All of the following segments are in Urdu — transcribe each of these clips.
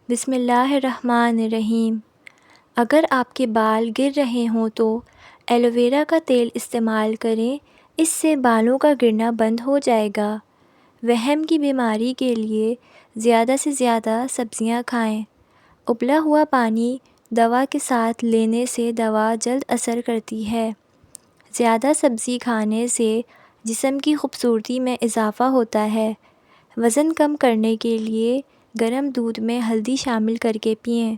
بسم اللہ الرحمن الرحیم۔ اگر آپ کے بال گر رہے ہوں تو ایلو ویرا کا تیل استعمال کریں، اس سے بالوں کا گرنا بند ہو جائے گا۔ وہم کی بیماری کے لیے زیادہ سے زیادہ سبزیاں کھائیں۔ ابلا ہوا پانی دوا کے ساتھ لینے سے دوا جلد اثر کرتی ہے۔ زیادہ سبزی کھانے سے جسم کی خوبصورتی میں اضافہ ہوتا ہے۔ وزن کم کرنے کے لیے گرم دودھ میں ہلدی شامل کر کے پئیں۔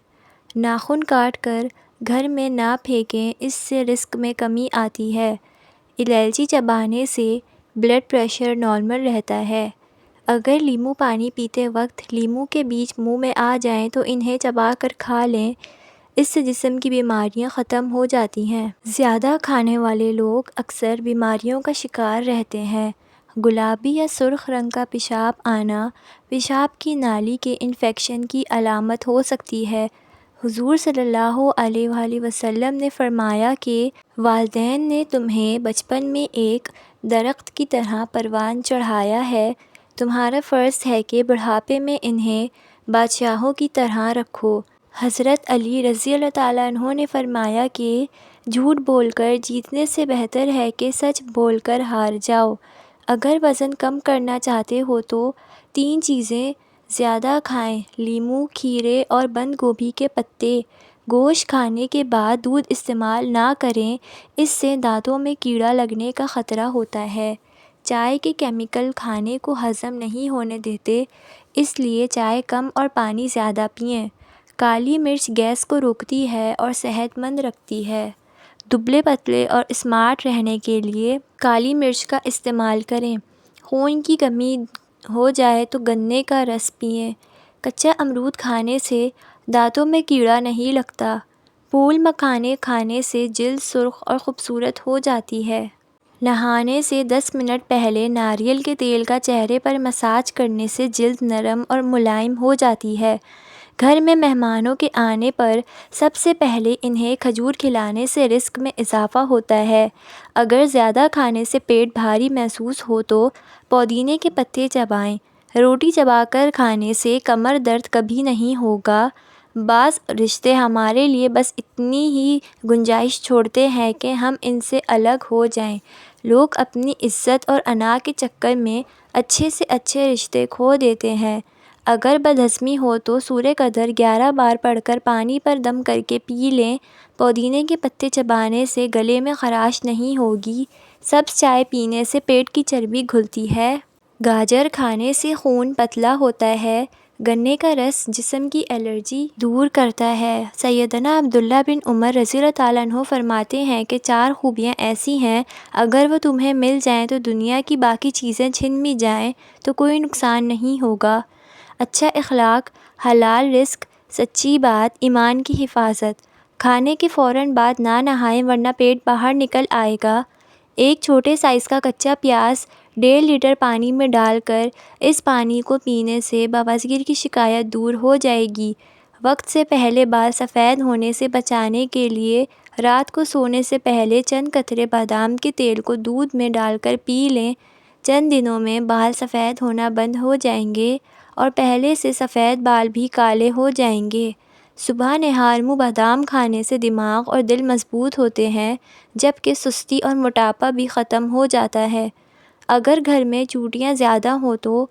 ناخن کاٹ کر گھر میں نہ پھینکیں، اس سے رزق میں کمی آتی ہے۔ الائچی چبانے سے بلڈ پریشر نارمل رہتا ہے۔ اگر لیموں پانی پیتے وقت لیموں کے بیج منہ میں آ جائیں تو انہیں چبا کر کھا لیں، اس سے جسم کی بیماریاں ختم ہو جاتی ہیں۔ زیادہ کھانے والے لوگ اکثر بیماریوں کا شکار رہتے ہیں۔ گلابی یا سرخ رنگ کا پیشاب آنا پیشاب کی نالی کے انفیکشن کی علامت ہو سکتی ہے۔ حضور صلی اللہ علیہ وآلہ وسلم نے فرمایا کہ والدین نے تمہیں بچپن میں ایک درخت کی طرح پروان چڑھایا ہے، تمہارا فرض ہے کہ بڑھاپے میں انہیں بادشاہوں کی طرح رکھو۔ حضرت علی رضی اللہ تعالیٰ عنہ نے فرمایا کہ جھوٹ بول کر جیتنے سے بہتر ہے کہ سچ بول کر ہار جاؤ۔ اگر وزن کم کرنا چاہتے ہو تو 3 چیزیں زیادہ کھائیں: لیموں، کھیرے اور بند گوبھی کے پتے۔ گوشت کھانے کے بعد دودھ استعمال نہ کریں، اس سے دانتوں میں کیڑا لگنے کا خطرہ ہوتا ہے۔ چائے کے کیمیکل کھانے کو ہضم نہیں ہونے دیتے، اس لیے چائے کم اور پانی زیادہ پئیں۔ کالی مرچ گیس کو روکتی ہے اور صحت مند رکھتی ہے۔ دبلے پتلے اور اسمارٹ رہنے کے لیے کالی مرچ کا استعمال کریں۔ خون کی کمی ہو جائے تو گنے کا رس پئیں۔ کچا امرود کھانے سے دانتوں میں کیڑا نہیں لگتا۔ پھول مکھانے کھانے سے جلد سرخ اور خوبصورت ہو جاتی ہے۔ نہانے سے 10 منٹ پہلے ناریل کے تیل کا چہرے پر مساج کرنے سے جلد نرم اور ملائم ہو جاتی ہے۔ گھر میں مہمانوں کے آنے پر سب سے پہلے انہیں کھجور کھلانے سے رزق میں اضافہ ہوتا ہے۔ اگر زیادہ کھانے سے پیٹ بھاری محسوس ہو تو پودینے کے پتے چبائیں۔ روٹی چبا کر کھانے سے کمر درد کبھی نہیں ہوگا۔ بعض رشتے ہمارے لیے بس اتنی ہی گنجائش چھوڑتے ہیں کہ ہم ان سے الگ ہو جائیں۔ لوگ اپنی عزت اور انا کے چکر میں اچھے سے اچھے رشتے کھو دیتے ہیں۔ اگر بدہضمی ہو تو سورہ قدر 11 بار پڑھ کر پانی پر دم کر کے پی لیں۔ پودینے کے پتے چبانے سے گلے میں خراش نہیں ہوگی۔ سبز چائے پینے سے پیٹ کی چربی گھلتی ہے۔ گاجر کھانے سے خون پتلا ہوتا ہے۔ گنے کا رس جسم کی الرجی دور کرتا ہے۔ سیدنا عبداللہ بن عمر رضی اللہ تعالیٰ عنہ فرماتے ہیں کہ 4 خوبیاں ایسی ہیں، اگر وہ تمہیں مل جائیں تو دنیا کی باقی چیزیں چھن بھی جائیں تو کوئی نقصان نہیں ہوگا۔ اچھا اخلاق، حلال رزق، سچی بات، ایمان کی حفاظت۔ کھانے کے فوراً بعد نہ نہائیں ورنہ پیٹ باہر نکل آئے گا۔ ایک چھوٹے سائز کا کچا پیاز 1.5 لیٹر پانی میں ڈال کر اس پانی کو پینے سے بواسیر کی شکایت دور ہو جائے گی۔ وقت سے پہلے بال سفید ہونے سے بچانے کے لیے رات کو سونے سے پہلے چند قطرے بادام کے تیل کو دودھ میں ڈال کر پی لیں۔ چند دنوں میں بال سفید ہونا بند ہو جائیں گے اور پہلے سے سفید بال بھی کالے ہو جائیں گے۔ صبح نہار منہ بادام کھانے سے دماغ اور دل مضبوط ہوتے ہیں، جبکہ سستی اور موٹاپا بھی ختم ہو جاتا ہے۔ اگر گھر میں چونٹیاں زیادہ ہوں تو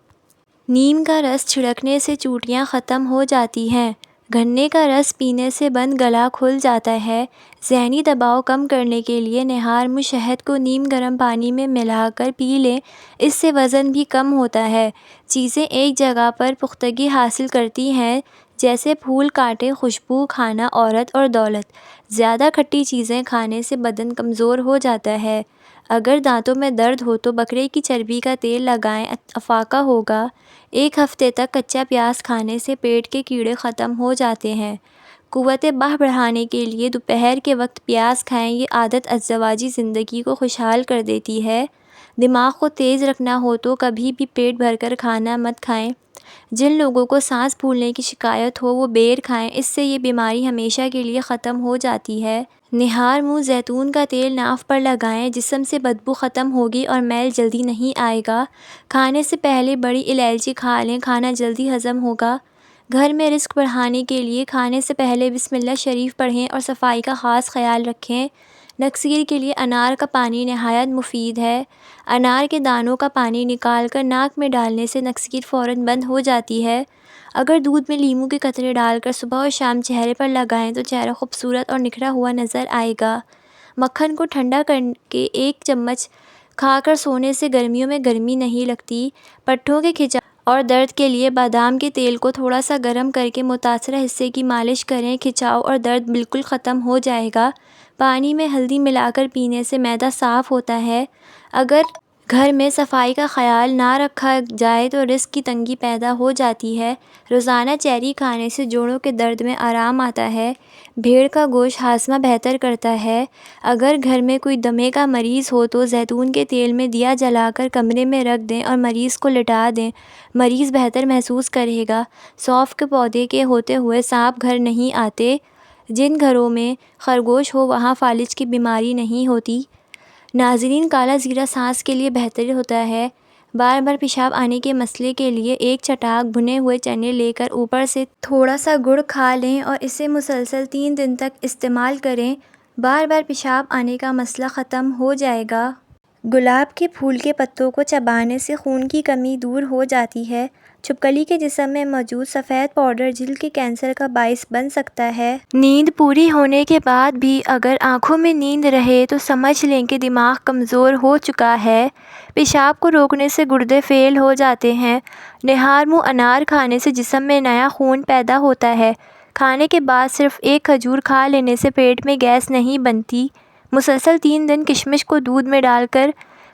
نیم کا رس چھڑکنے سے چونٹیاں ختم ہو جاتی ہیں۔ گنے کا رس پینے سے بند گلا کھل جاتا ہے۔ ذہنی دباؤ کم کرنے کے لیے نہار منہ شہد کو نیم گرم پانی میں ملا کر پی لیں، اس سے وزن بھی کم ہوتا ہے۔ چیزیں ایک جگہ پر پختگی حاصل کرتی ہیں، جیسے پھول، کانٹے، خوشبو، کھانا، عورت اور دولت۔ زیادہ کھٹی چیزیں کھانے سے بدن کمزور ہو جاتا ہے۔ اگر دانتوں میں درد ہو تو بکرے کی چربی کا تیل لگائیں، افاقہ ہوگا۔ 1 ہفتے تک کچا پیاز کھانے سے پیٹ کے کیڑے ختم ہو جاتے ہیں۔ قوت بہ بڑھانے کے لیے دوپہر کے وقت پیاز کھائیں، یہ عادت ازدواجی زندگی کو خوشحال کر دیتی ہے۔ دماغ کو تیز رکھنا ہو تو کبھی بھی پیٹ بھر کر کھانا مت کھائیں۔ جن لوگوں کو سانس پھولنے کی شکایت ہو وہ بیر کھائیں، اس سے یہ بیماری ہمیشہ کے لیے ختم ہو جاتی ہے۔ نہار منہ زیتون کا تیل ناف پر لگائیں، جسم سے بدبو ختم ہوگی اور میل جلدی نہیں آئے گا۔ کھانے سے پہلے بڑی الائچی کھا لیں، کھانا جلدی ہضم ہوگا۔ گھر میں رزق بڑھانے کے لیے کھانے سے پہلے بسم اللہ شریف پڑھیں اور صفائی کا خاص خیال رکھیں۔ نکسیر کے لیے انار کا پانی نہایت مفید ہے۔ انار کے دانوں کا پانی نکال کر ناک میں ڈالنے سے نکسیر فوراً بند ہو جاتی ہے۔ اگر دودھ میں لیموں کے قطرے ڈال کر صبح اور شام چہرے پر لگائیں تو چہرہ خوبصورت اور نکھرا ہوا نظر آئے گا۔ مکھن کو ٹھنڈا کر کے 1 چمچ کھا کر سونے سے گرمیوں میں گرمی نہیں لگتی۔ پٹھوں کے کھچاؤ اور درد کے لیے بادام کے تیل کو تھوڑا سا گرم کر کے متاثرہ حصے کی مالش کریں، کھچاؤ اور درد بالکل ختم ہو جائے گا۔ پانی میں ہلدی ملا کر پینے سے معدہ صاف ہوتا ہے۔ اگر گھر میں صفائی کا خیال نہ رکھا جائے تو رزق کی تنگی پیدا ہو جاتی ہے۔ روزانہ چیری کھانے سے جوڑوں کے درد میں آرام آتا ہے۔ بھیڑ کا گوشت ہاضمہ بہتر کرتا ہے۔ اگر گھر میں کوئی دمے کا مریض ہو تو زیتون کے تیل میں دیا جلا کر کمرے میں رکھ دیں اور مریض کو لٹا دیں، مریض بہتر محسوس کرے گا۔ سونف کے پودے کے ہوتے ہوئے سانپ گھر نہیں آتے۔ جن گھروں میں خرگوش ہو وہاں فالج کی بیماری نہیں ہوتی۔ ناظرین، کالا زیرہ سانس کے لیے بہتر ہوتا ہے۔ بار بار پیشاب آنے کے مسئلے کے لیے 1 چٹاک بھنے ہوئے چنے لے کر اوپر سے تھوڑا سا گڑ کھا لیں اور اسے مسلسل 3 دن تک استعمال کریں۔ بار بار پیشاب آنے کا مسئلہ ختم ہو جائے گا۔ گلاب کے پھول کے پتوں کو چبانے سے خون کی کمی دور ہو جاتی ہے۔ چھپکلی کے جسم میں موجود سفید پاؤڈر جلد کے کینسر کا باعث بن سکتا ہے۔ نیند پوری ہونے کے بعد بھی اگر آنکھوں میں نیند رہے تو سمجھ لیں کہ دماغ کمزور ہو چکا ہے۔ پیشاب کو روکنے سے گردے فیل ہو جاتے ہیں۔ نہار منہ انار کھانے سے جسم میں نیا خون پیدا ہوتا ہے۔ کھانے کے بعد صرف 1 کھجور کھا لینے سے پیٹ میں گیس نہیں بنتی۔ مسلسل 3 دن کشمش کو دودھ میں ڈال کر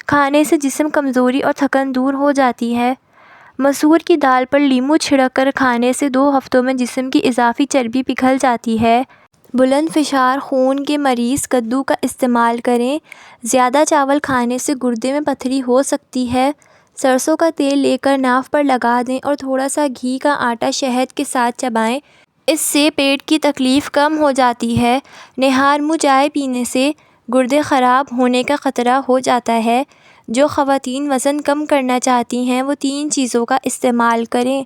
کھانے سے جسم کمزوری اور تھکن دور ہو جاتی ہے۔ مسور کی دال پر لیموں چھڑک کر کھانے سے 2 ہفتوں میں جسم کی اضافی چربی پگھل جاتی ہے۔ بلند فشار خون کے مریض کدو کا استعمال کریں۔ زیادہ چاول کھانے سے گردے میں پتھری ہو سکتی ہے۔ سرسوں کا تیل لے کر ناف پر لگا دیں اور تھوڑا سا گھی کا آٹا شہد کے ساتھ چبائیں، اس سے پیٹ کی تکلیف کم ہو جاتی ہے۔ نہار منہ چائے پینے سے گردے خراب ہونے کا خطرہ ہو جاتا ہے۔ جو خواتین وزن کم کرنا چاہتی ہیں وہ 3 چیزوں کا استعمال کریں: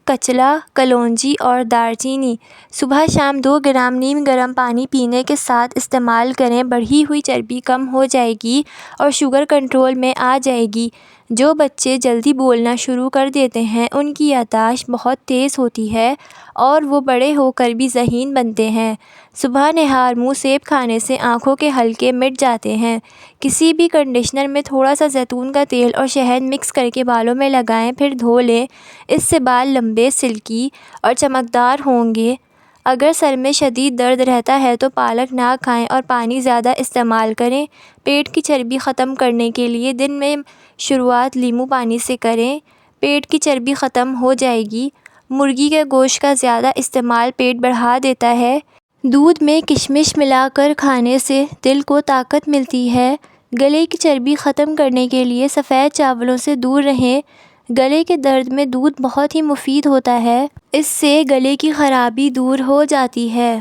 کچلا، کلونجی اور دار چینی۔ صبح شام 2 گرام نیم گرم پانی پینے کے ساتھ استعمال کریں۔ بڑھی ہوئی چربی کم ہو جائے گی اور شوگر کنٹرول میں آ جائے گی۔ جو بچے جلدی بولنا شروع کر دیتے ہیں ان کی یادداشت بہت تیز ہوتی ہے اور وہ بڑے ہو کر بھی ذہین بنتے ہیں۔ صبح نہار منہ سیب کھانے سے آنکھوں کے حلقے مٹ جاتے ہیں۔ کسی بھی کنڈیشنر میں تھوڑا سا زیتون کا تیل اور شہد مکس کر کے بالوں میں لگائیں، پھر دھو لیں۔ اس سے بال لمبے، سلکی اور چمکدار ہوں گے۔ اگر سر میں شدید درد رہتا ہے تو پالک نہ کھائیں اور پانی زیادہ استعمال کریں۔ پیٹ کی چربی ختم کرنے کے لیے دن میں شروعات لیموں پانی سے کریں، پیٹ کی چربی ختم ہو جائے گی۔ مرغی کے گوشت کا زیادہ استعمال پیٹ بڑھا دیتا ہے۔ دودھ میں کشمش ملا کر کھانے سے دل کو طاقت ملتی ہے۔ گلے کی چربی ختم کرنے کے لیے سفید چاولوں سے دور رہیں۔ گلے کے درد میں دودھ بہت ہی مفید ہوتا ہے، اس سے گلے کی خرابی دور ہو جاتی ہے۔